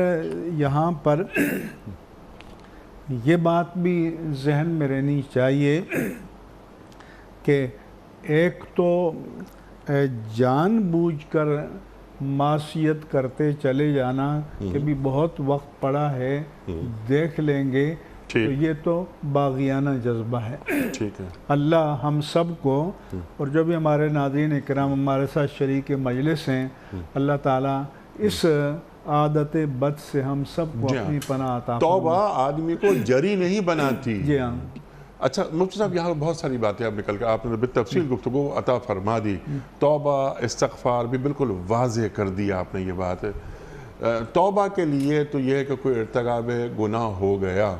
یہاں پر یہ بات بھی ذہن میں رہنی چاہیے کہ ایک تو جان بوجھ کر معصیت کرتے چلے جانا کہ بھی بہت وقت پڑا ہے دیکھ لیں گے، تو یہ تو باغیانہ جذبہ ہے۔ اللہ ہم سب کو، اور جو بھی ہمارے ناظرین اکرام ہمارے ساتھ شریک مجلس ہیں، اللہ تعالیٰ اس عادت بد سے ہم سب کو اپنی پناہ عطا فرمائے۔ توبہ آدمی کو جری نہیں بناتی۔ جی ہاں۔ اچھا مفتی صاحب، یہاں بہت ساری باتیں اب نکل کر آپ نے بالتفصیل گفتگو عطا فرما دی، توبہ استغفار بھی بالکل واضح کر دیا آپ نے یہ بات۔ توبہ کے لیے تو یہ ہے کہ کوئی ارتکاب گناہ ہو گیا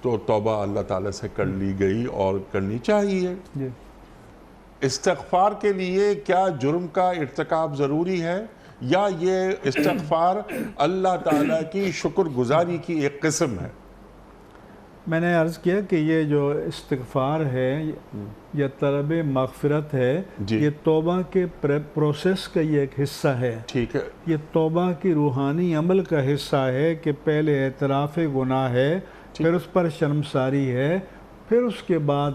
تو توبہ اللہ تعالیٰ سے کر لی گئی اور کرنی چاہیے۔ استغفار کے لیے کیا جرم کا ارتکاب ضروری ہے، یا یہ استغفار اللہ تعالیٰ کی شکر گزاری کی ایک قسم ہے؟ میں نے عرض کیا کہ یہ جو استغفار ہے یا طلب مغفرت ہے، یہ توبہ کے پروسیس کا یہ ایک حصہ ہے۔ ٹھیک ہے۔ یہ توبہ کی روحانی عمل کا حصہ ہے کہ پہلے اعتراف گناہ ہے، پھر اس پر شرمساری ہے، پھر اس کے بعد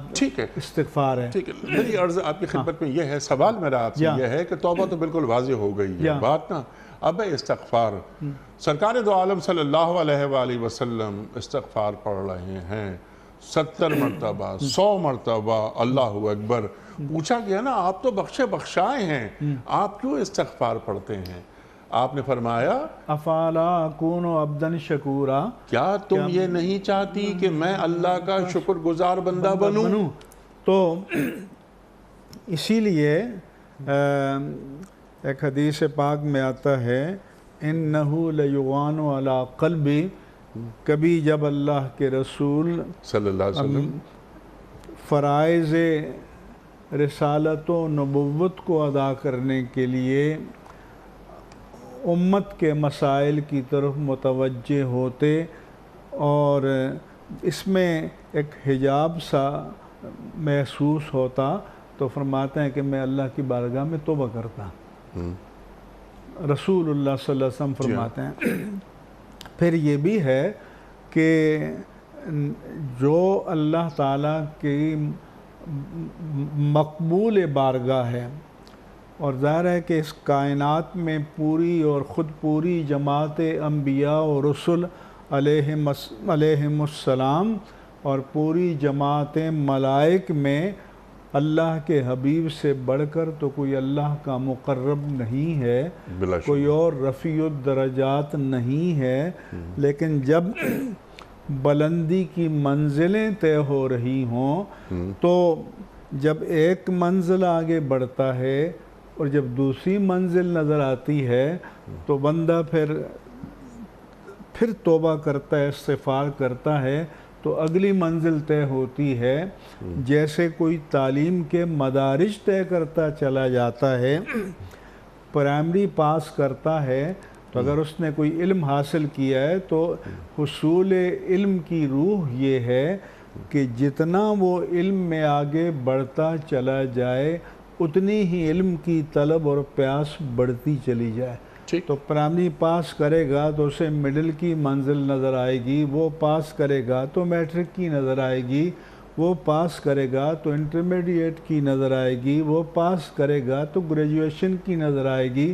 استغفار ہے۔ ٹھیک ہے، میری عرض آپ کی خدمت میں یہ ہے، سوال میرا آپ سے یہ ہے کہ توبہ تو بالکل واضح ہو گئی ہے، بات نا اب استغفار۔ سرکار دو عالم صلی اللہ علیہ وآلہ وسلم استغفار پڑھ رہے ہیں 70 مرتبہ 100 مرتبہ، اللہ اکبر۔ پوچھا گیا نا آپ تو بخشے بخشائے ہیں، آپ کیوں استغفار پڑھتے ہیں؟ آپ نے فرمایا افالا اکون عبدا شکورا، کیا تم یہ نہیں چاہتی کہ میں اللہ کا شکر گزار بندہ بنوں؟ تو اسی لیے ایک حدیث پاک میں آتا ہے اِنَّهُ لَيُغَانُ عَلَىٰ قَلْبِ، کبھی جب اللہ کے رسول صلی اللہ علیہ وسلم فرائض رسالت و نبوت کو ادا کرنے کے لیے امت کے مسائل کی طرف متوجہ ہوتے اور اس میں ایک حجاب سا محسوس ہوتا تو فرماتے ہیں کہ میں اللہ کی بارگاہ میں توبہ کرتا. رسول اللہ صلی اللہ علیہ وسلم فرماتے ہیں. پھر یہ بھی ہے کہ جو اللہ تعالیٰ کی مقبول بارگاہ ہے، اور ظاہر ہے کہ اس کائنات میں پوری اور خود پوری جماعت انبیاء و رسل علیہم السلام اور پوری جماعت ملائک میں اللہ کے حبیب سے بڑھ کر تو کوئی اللہ کا مقرب نہیں ہے، کوئی اور رفیع الدرجات نہیں ہے. لیکن جب بلندی کی منزلیں طے ہو رہی ہوں تو جب ایک منزل آگے بڑھتا ہے اور جب دوسری منزل نظر آتی ہے تو بندہ پھر توبہ کرتا ہے، استغفار کرتا ہے تو اگلی منزل طے ہوتی ہے. جیسے کوئی تعلیم کے مدارج طے کرتا چلا جاتا ہے، پرائمری پاس کرتا ہے تو اگر اس نے کوئی علم حاصل کیا ہے تو حصول علم کی روح یہ ہے کہ جتنا وہ علم میں آگے بڑھتا چلا جائے اتنی ہی علم کی طلب اور پیاس بڑھتی چلی جائے. تو پرائمری پاس کرے گا تو اسے مڈل کی منزل نظر آئے گی، وہ پاس کرے گا تو میٹرک کی نظر آئے گی، وہ پاس کرے گا تو انٹرمیڈیٹ کی نظر آئے گی، وہ پاس کرے گا تو گریجویشن کی نظر آئے گی،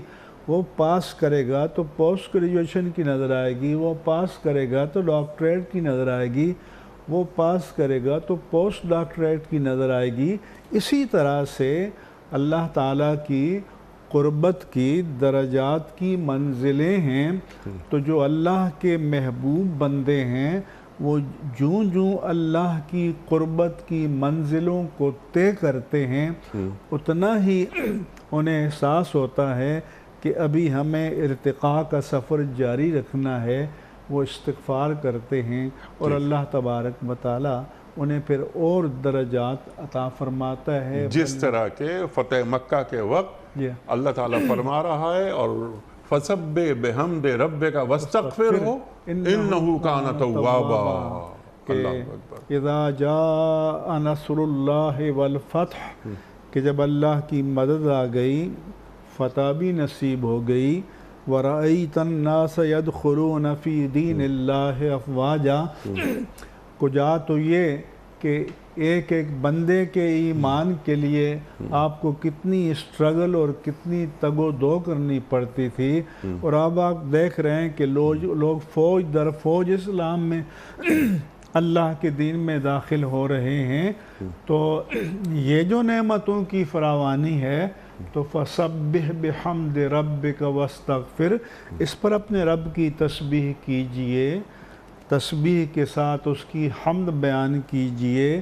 وہ پاس کرے گا تو پوسٹ گریجویشن کی نظر آئے گی، وہ پاس کرے گا تو ڈاکٹریٹ کی نظر آئے گی، وہ پاس کرے گا تو پوسٹ ڈاکٹریٹ کی نظر آئے گی. اسی طرح سے اللہ تعالیٰ کی قربت کی درجات کی منزلیں ہیں. تو جو اللہ کے محبوب بندے ہیں وہ جوں جوں اللہ کی قربت کی منزلوں کو طے کرتے ہیں اتنا ہی انہیں احساس ہوتا ہے کہ ابھی ہمیں ارتقاء کا سفر جاری رکھنا ہے. وہ استغفار کرتے ہیں اور اللہ تبارک و تعالیٰ انہیں پھر اور درجات عطا فرماتا ہے. جس طرح کے فتح مکہ کے وقت اللہ تعالیٰ فرما رہا ہے اور فَسَبِّحْ بِحَمْدِ رَبِّكَ وَاسْتَغْفِرْهُ إِنَّهُ كَانَ تَوَّابًا. اِذَا جَاءَ نَصْرُ اللَّهِ وَالْفَتْحُ، کہ جب اللہ کی مدد آ گئی، فتح بھی نصیب ہو گئی. وَرَأَيْتَ النَّاسَ يَدْخُلُونَ فِي دِينِ اللَّهِ أَفْوَاجًا. کجا تو یہ کہ ایک ایک بندے کے ایمان کے لیے آپ کو کتنی اسٹرگل اور کتنی تگ و دو کرنی پڑتی تھی، اور اب آپ دیکھ رہے ہیں کہ لوگ فوج در فوج اسلام میں اللہ کے دین میں داخل ہو رہے ہیں. تو یہ جو نعمتوں کی فراوانی ہے تو فَسَبِّحْ بِحَمْدِ رَبِّكَ وَاسْتَغْفِرْ، اس پر اپنے رب کی تسبیح کیجئے، تسبیح کے ساتھ اس کی حمد بیان کیجئے،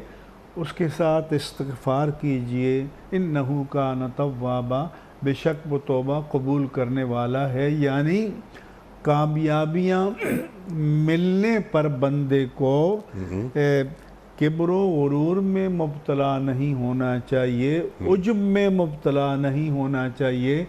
اس کے ساتھ استغفار کیجئے. اِنَّهُ كَانَ تَوَّابًا، بے شک وہ توبہ قبول کرنے والا ہے. یعنی کامیابیاں ملنے پر بندے کو کبر و غرور میں مبتلا نہیں ہونا چاہیے، عجب میں مبتلا نہیں ہونا چاہیے،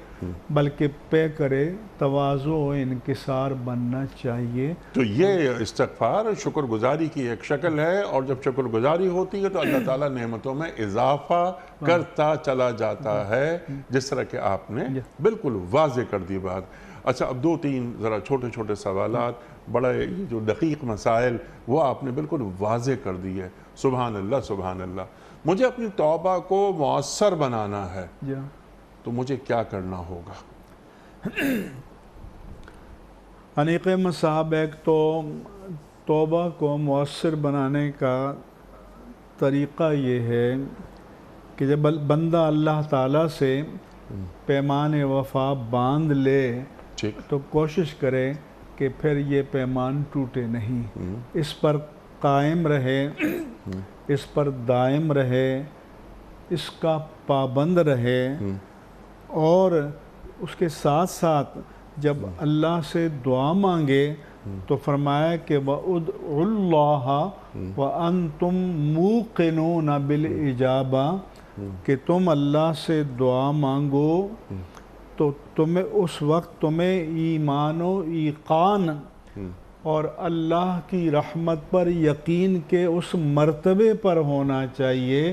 بلکہ پے کرے تواضع و انکسار بننا چاہیے. تو یہ استغفار شکر گزاری کی ایک شکل ہے، اور جب شکر گزاری ہوتی ہے تو اللہ تعالیٰ نعمتوں میں اضافہ کرتا چلا جاتا ہے، جس طرح کہ آپ نے بالکل واضح کر دی بات. اچھا، اب دو تین ذرا چھوٹے چھوٹے سوالات، بڑے جو دقیق مسائل وہ آپ نے بالکل واضح کر دی ہے. سبحان اللہ سبحان اللہ. مجھے اپنی توبہ کو مؤثر بنانا ہے تو مجھے کیا کرنا ہوگا؟ انیقم صاحب، ایک تو توبہ کو مؤثر بنانے کا طریقہ یہ ہے کہ جب بندہ اللہ تعالیٰ سے پیمان وفا باندھ لے تو کوشش کرے کہ پھر یہ پیمان ٹوٹے نہیں، اس پر قائم رہے، اس پر دائم رہے، اس کا پابند رہے، اور اس کے ساتھ ساتھ جب اللہ سے دعا مانگے تو فرمایا کہ وَادْعُوا اللَّهَ وَأَنْتُمْ مُوقِنُونَ بِالْإِجَابَةِ کہ تم اللہ سے دعا مانگو تو تمہیں اس وقت تمہیں ایمان و ایقان اور اللہ کی رحمت پر یقین کے اس مرتبے پر ہونا چاہیے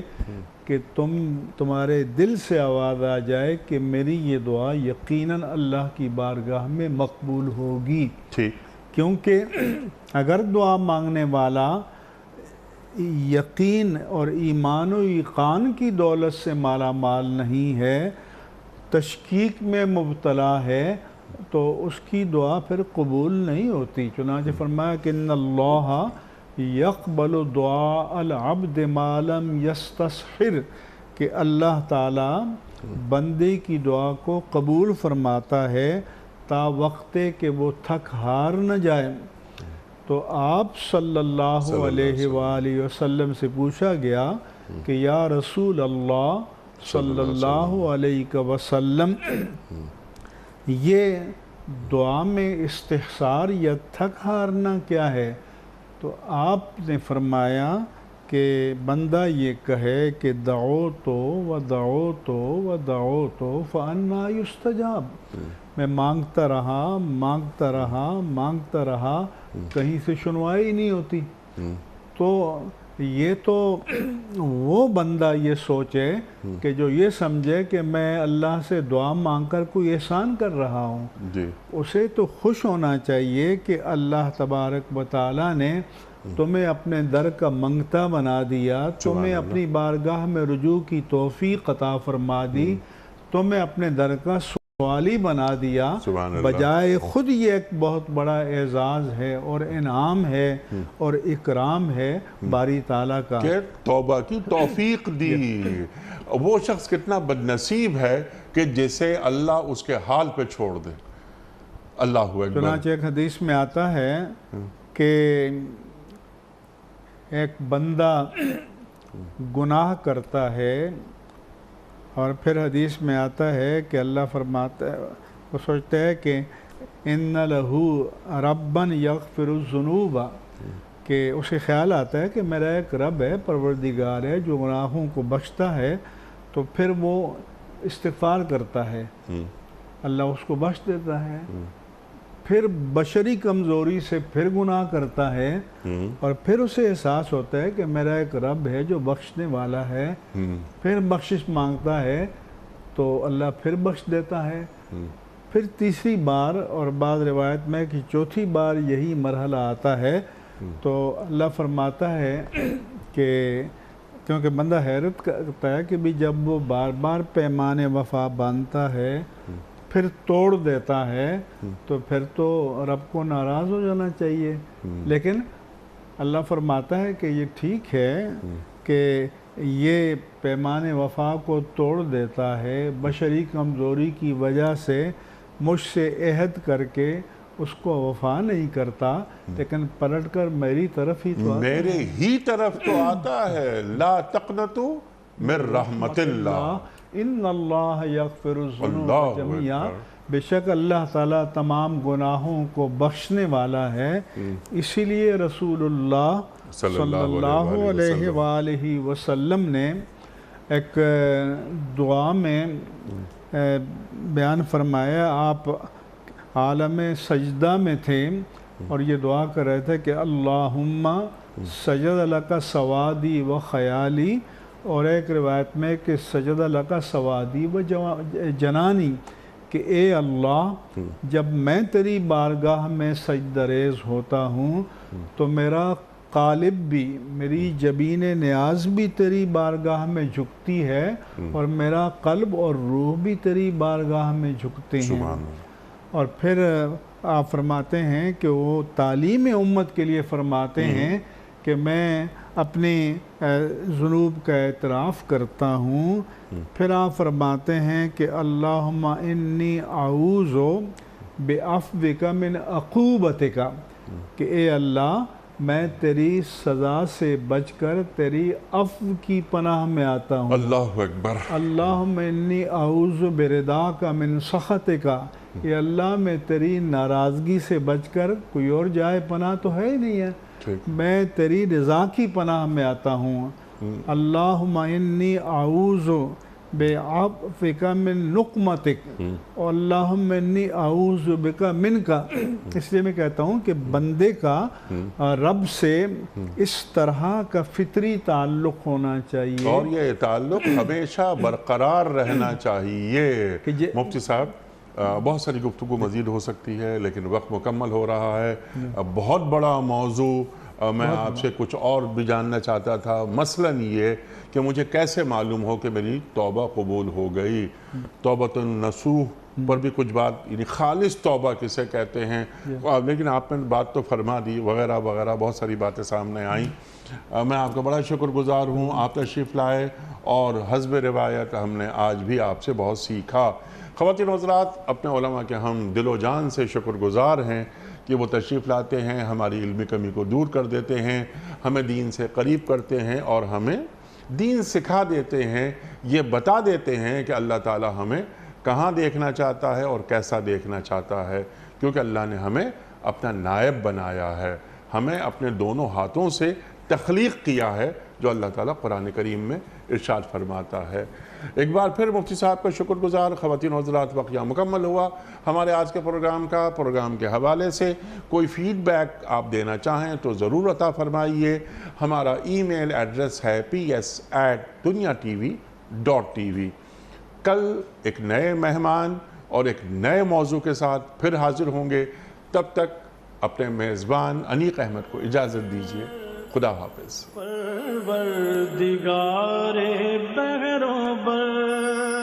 کہ تمہارے دل سے آواز آ جائے کہ میری یہ دعا یقیناً اللہ کی بارگاہ میں مقبول ہوگی. کیونکہ اگر دعا مانگنے والا یقین اور ایمان و ایقان کی دولت سے مالا مال نہیں ہے، تشکیک میں مبتلا ہے، تو اس کی دعا پھر قبول نہیں ہوتی. چنانچہ فرمایا کہ ان اللہ یقبل دعاء العبد ما لم یستصحر کہ اللہ تعالیٰ بندے کی دعا کو قبول فرماتا ہے تا وقتے کہ وہ تھک ہار نہ جائے. تو آپ صلی اللہ علیہ وآلہ وسلم سے پوچھا گیا کہ یا رسول اللہ صلی اللہ علیہ وسلم یہ دعا میں استحصار یا تھک ہارنا کیا ہے؟ تو آپ نے فرمایا کہ بندہ یہ کہے کہ دعوتو و دعوتو و دعوتو فانا یستجاب، میں مانگتا رہا کہیں سے سنوائی نہیں ہوتی. تو یہ تو وہ بندہ یہ سوچے کہ جو یہ سمجھے کہ میں اللہ سے دعا مانگ کر کوئی احسان کر رہا ہوں، اسے تو خوش ہونا چاہیے کہ اللہ تبارک و تعالیٰ نے تمہیں اپنے در کا منگتا بنا دیا، تمہیں اپنی بارگاہ میں رجوع کی توفیق عطا فرما دی، تمہیں اپنے در کا سوالی بنا دیا. بجائے خود یہ ایک بہت بڑا اعزاز ہے اور انعام ہے اور اکرام ہے باری تعالیٰ کا کہ توبہ کی توفیق دی. وہ شخص کتنا بدنصیب ہے کہ جسے اللہ اس کے حال پہ چھوڑ دے. اللہ اکبر. چنانچہ ایک حدیث میں آتا ہے کہ ایک بندہ گناہ کرتا ہے اور پھر حدیث میں آتا ہے کہ اللہ فرماتا ہے، وہ سوچتا ہے کہ ان لہو ربن یغفر الذنوب، کہ اسے خیال آتا ہے کہ میرا ایک رب ہے، پروردگار ہے جو گناہوں کو بخشتا ہے. تو پھر وہ استغفار کرتا ہے، اللہ اس کو بخش دیتا ہے. پھر بشری کمزوری سے پھر گناہ کرتا ہے اور پھر اسے احساس ہوتا ہے کہ میرا ایک رب ہے جو بخشنے والا ہے. پھر بخشش مانگتا ہے تو اللہ پھر بخش دیتا ہے. پھر تیسری بار اور بعض روایت میں کہ چوتھی بار یہی مرحلہ آتا ہے تو اللہ فرماتا ہے کہ کیونکہ بندہ حیرت کرتا ہے کہ بھی جب وہ بار بار پیمان وفا باندھتا ہے پھر توڑ دیتا ہے تو پھر تو رب کو ناراض ہو جانا چاہیے. لیکن اللہ فرماتا ہے کہ یہ ٹھیک ہے کہ یہ پیمان وفا کو توڑ دیتا ہے، بشری کمزوری کی وجہ سے مجھ سے عہد کر کے اس کو وفا نہیں کرتا، لیکن پلٹ کر میری طرف ہی تو میرے ہی طرف تو آتا ہے. لا تقنطوا من رحمت اللہ ان اللہ یغفر الذنوب جميعا، بے شک اللہ تعالیٰ تمام گناہوں کو بخشنے والا ہے. اسی لیے رسول اللہ صلی اللہ علیہ وآلہ وسلم نے ایک دعا میں بیان فرمایا، آپ عالم سجدہ میں تھے اور یہ دعا کر رہے تھے کہ اللہم سجد لک سوادی و خیالی، اور ایک روایت میں کہ سجد لک سوادی و جنانی، کہ اے اللہ جب میں تیری بارگاہ میں سجدہ ریز ہوتا ہوں تو میرا قالب بھی، میری جبین نیاز بھی تیری بارگاہ میں جھکتی ہے اور میرا قلب اور روح بھی تیری بارگاہ میں جھکتے ہیں. اور پھر آپ فرماتے ہیں کہ وہ تعلیم امت کے لیے فرماتے ہیں کہ میں اپنے ذنوب کا اعتراف کرتا ہوں. پھر آپ فرماتے ہیں کہ اللہم انی اعوذ بعفوک من عقوبتک، کہ اے اللہ میں تیری سزا سے بچ کر تیری عفو کی پناہ میں آتا ہوں۔ اللہ اکبر۔ اللہم انی اعوذ برضاک من سخطک، یہ اللہ میں تیری ناراضگی سے بچ کر کوئی اور جائے پناہ تو ہے ہی نہیں ہے، میں تیری رضا کی پناہ میں آتا ہوں۔ اللہم انی اعوذ بعفوک من نقمتک، اور اللہم انی اعوذ بک منک، اس لیے میں کہتا ہوں کہ بندے کا رب سے اس طرح کا فطری تعلق ہونا چاہیے، اور یہ تعلق ہمیشہ برقرار رہنا چاہیے۔ مفتی صاحب بہت ساری گفتگو مزید ہو سکتی ہے، لیکن وقت مکمل ہو رہا ہے۔ بہت بڑا موضوع، میں آپ سے کچھ اور بھی جاننا چاہتا تھا، مثلاً یہ کہ مجھے کیسے معلوم ہو کہ میری توبہ قبول ہو گئی، توبۃ النصوح پر بھی کچھ بات، یعنی خالص توبہ کسے کہتے ہیں، لیکن آپ نے بات تو فرما دی، وغیرہ وغیرہ بہت ساری باتیں سامنے آئیں۔ میں آپ کا بڑا شکر گزار ہوں، آپ تشریف لائے، اور حسب روایت ہم نے آج بھی آپ سے بہت سیکھا۔ خواتین و حضرات، اپنے علماء کے ہم دل و جان سے شکر گزار ہیں کہ وہ تشریف لاتے ہیں، ہماری علمی کمی کو دور کر دیتے ہیں، ہمیں دین سے قریب کرتے ہیں، اور ہمیں دین سکھا دیتے ہیں، یہ بتا دیتے ہیں کہ اللہ تعالی ہمیں کہاں دیکھنا چاہتا ہے اور کیسا دیکھنا چاہتا ہے، کیونکہ اللہ نے ہمیں اپنا نائب بنایا ہے، ہمیں اپنے دونوں ہاتھوں سے تخلیق کیا ہے، جو اللہ تعالیٰ قرآن کریم میں ارشاد فرماتا ہے۔ ایک بار پھر مفتی صاحب کا شکر گزار۔ خواتین و حضرات، وقت یہاں مکمل ہوا ہمارے آج کے پروگرام کے حوالے سے کوئی فیڈ بیک آپ دینا چاہیں تو ضرور عطا فرمائیے۔ ہمارا ای میل ایڈریس ہے ps@dunyatv.tv۔ کل ایک نئے مہمان اور ایک نئے موضوع کے ساتھ پھر حاضر ہوں گے، تب تک اپنے میزبان انیق احمد کو اجازت دیجیے۔ خدا حافظ۔ پروردگار بحر و بر